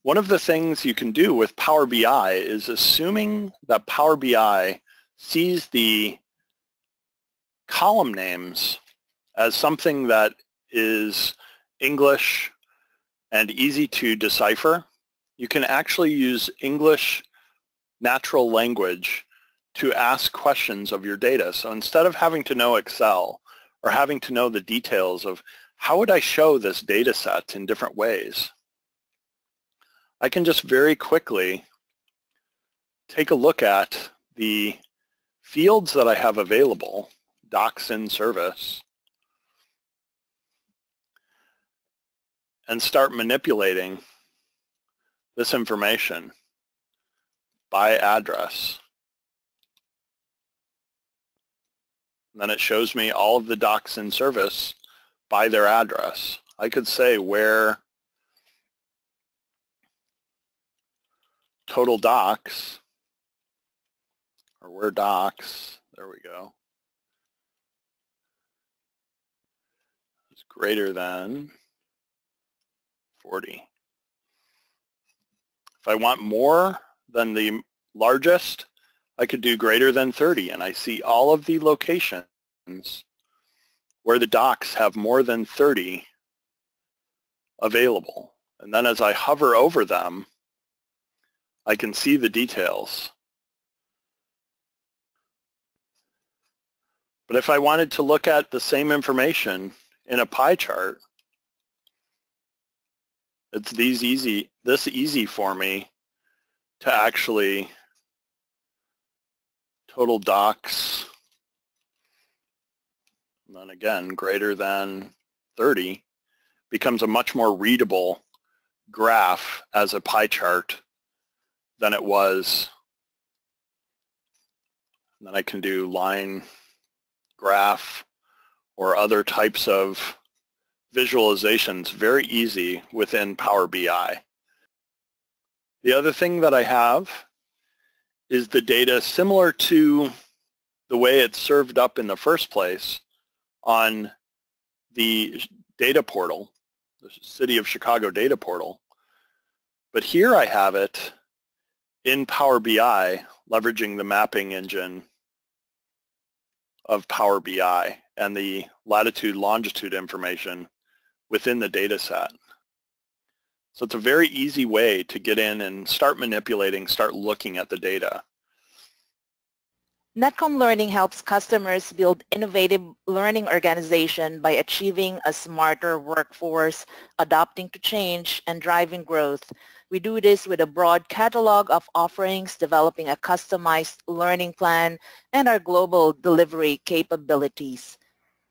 One of the things you can do with Power BI is assuming that Power BI sees the column names as something that is English and easy to decipher. You can actually use English natural language to ask questions of your data. So instead of having to know Excel or having to know the details of how would I show this data set in different ways, I can just very quickly take a look at the fields that I have available, docs in service, and start manipulating this information by address. And then it shows me all of the docs in service by their address. I could say where total docs, or where docs, there we go, is greater than 40. If I want more than the largest, I could do greater than 30, and I see all of the locations where the docs have more than 30 available. And then as I hover over them, I can see the details. But if I wanted to look at the same information in a pie chart, it's this easy for me to actually total docs, and then again, greater than 30 becomes a much more readable graph as a pie chart than it was. And then I can do line graph or other types of visualizations very easy within Power BI. The other thing that I have is the data similar to the way it's served up in the first place on the data portal, the City of Chicago data portal. But here I have it in Power BI, leveraging the mapping engine of Power BI and the latitude, longitude information within the data set. So it's a very easy way to get in and start manipulating, start looking at the data. NetCom Learning helps customers build innovative learning organization by achieving a smarter workforce, adapting to change, and driving growth. We do this with a broad catalog of offerings, developing a customized learning plan, and our global delivery capabilities.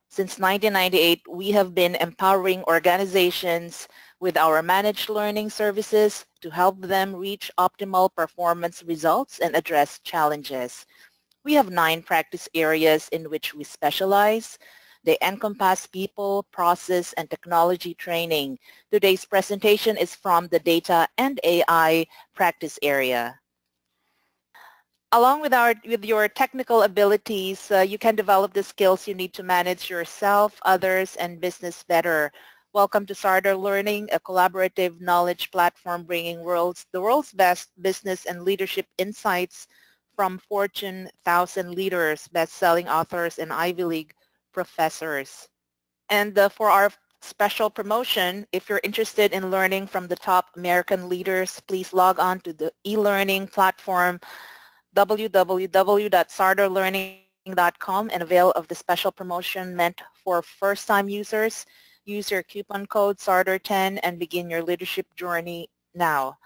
Since 1998, we have been empowering organizations with our managed learning services to help them reach optimal performance results and address challenges. We have 9 practice areas in which we specialize. They encompass people, process, and technology training. Today's presentation is from the Data and AI practice area. Along with your technical abilities, you can develop the skills you need to manage yourself, others, and business better. Welcome to Sarder Learning, a collaborative knowledge platform bringing the world's best business and leadership insights from Fortune 1000 leaders, best-selling authors, and Ivy League professors. And for our special promotion, if you're interested in learning from the top American leaders, please log on to the e-learning platform www.sarderlearning.com and avail of the special promotion meant for first-time users. Use your coupon code SARDER10 and begin your leadership journey now.